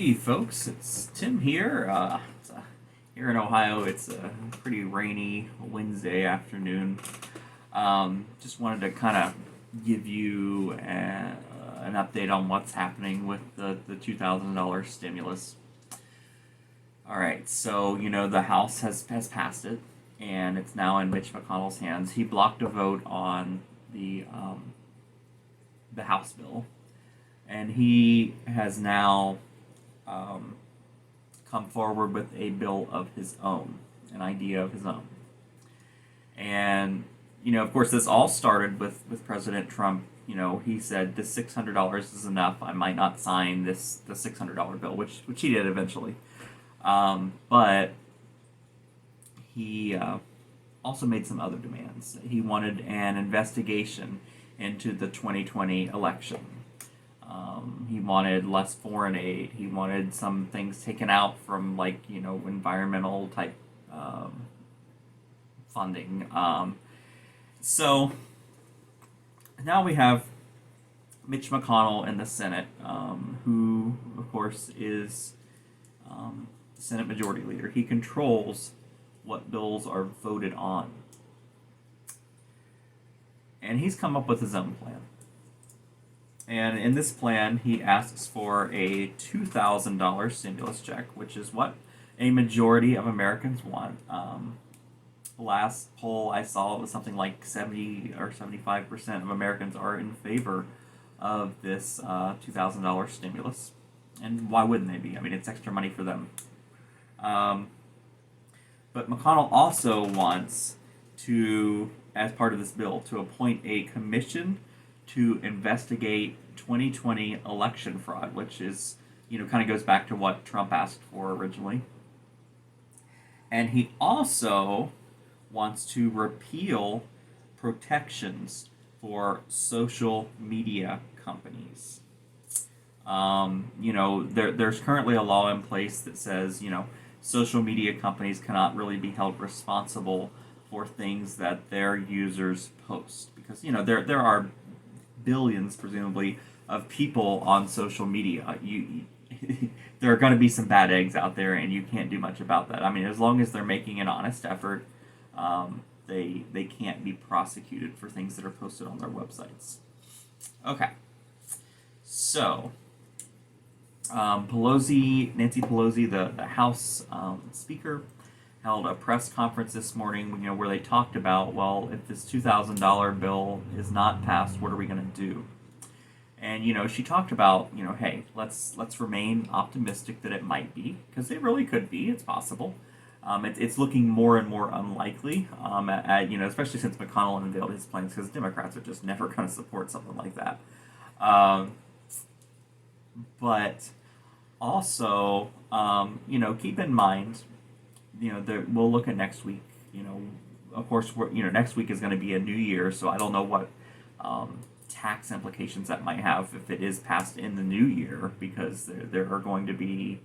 Hey folks, it's Tim here. Here in Ohio, it's a pretty rainy Wednesday afternoon. Just wanted to kind of give you an update on what's happening with the $2,000 stimulus. All right, so the House has passed it, and it's now in Mitch McConnell's hands. He blocked a vote on the House bill, and he has now um, come forward with a bill of his own, an idea of his own. And, of course, this all started with President Trump. He said this $600 is enough. I might not sign the $600 bill, which he did eventually. But he also made some other demands. He wanted an investigation into the 2020 election. He wanted less foreign aid. He wanted some things taken out from, environmental type funding. So now we have Mitch McConnell in the Senate, who, of course, is the Senate Majority Leader. He controls what bills are voted on. And he's come up with his own plan. And in this plan, he asks for a $2,000 stimulus check, which is what a majority of Americans want. The last poll I saw, it was something like 70 or 75% of Americans are in favor of this $2,000 stimulus. And why wouldn't they be? I mean, it's extra money for them. But McConnell also wants to, as part of this bill, to appoint a commission to investigate 2020 election fraud, which is, kind of goes back to what Trump asked for originally. And he also wants to repeal protections for social media companies. There's currently a law in place that says, social media companies cannot really be held responsible for things that their users post, because there are billions, presumably, of people on social media. There are going to be some bad eggs out there, and you can't do much about that. I mean, as long as they're making an honest effort, they can't be prosecuted for things that are posted on their websites. Okay, so Nancy Pelosi, the House Speaker, held a press conference this morning, where they talked about, well, if this $2,000 bill is not passed, what are we going to do? And she talked about, hey, let's remain optimistic that it might be, because it really could be. It's possible. It's looking more and more unlikely, especially since McConnell unveiled his plans, because Democrats are just never going to support something like that. But also, keep in mind, we'll look at next week. Of course, next week is going to be a new year, so I don't know what tax implications that might have if it is passed in the new year, because there are going to be,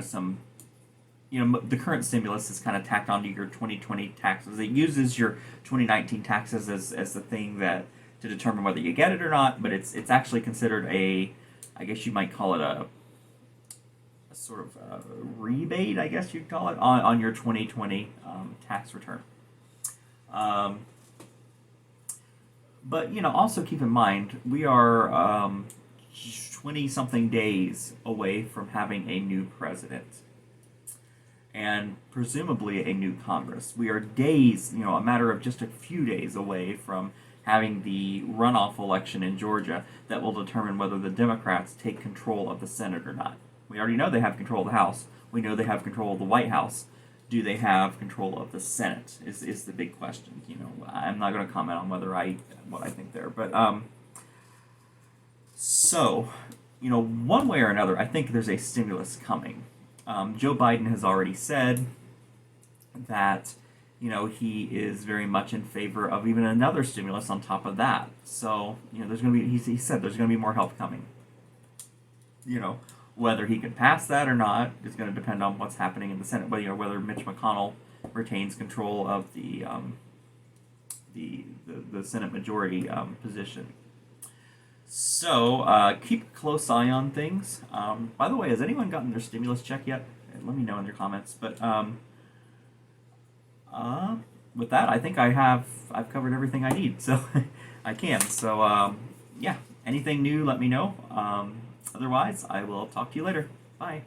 some, the current stimulus is kind of tacked onto your 2020 taxes. It uses your 2019 taxes as the thing that to determine whether you get it or not, but it's actually considered I guess you might call it a sort of rebate, I guess you'd call it, on your 2020 tax return. But, also keep in mind, we are 20-something days away from having a new president and presumably a new Congress. We are days, a matter of just a few days away from having the runoff election in Georgia that will determine whether the Democrats take control of the Senate or not. We already know they have control of the House. We know they have control of the White House. Do they have control of the Senate? Is the big question. I'm not going to comment on what I think there, but so one way or another, I think there's a stimulus coming. Joe Biden has already said that he is very much in favor of even another stimulus on top of that. So there's going to be he said there's going to be more help coming. Whether he can pass that or not is going to depend on what's happening in the Senate. But whether Mitch McConnell retains control of the Senate majority position. So keep a close eye on things. By the way, has anyone gotten their stimulus check yet? Let me know in your comments. But uh, with that, I think I've covered everything I need. So I can. So yeah, anything new, let me know. Otherwise, I will talk to you later. Bye.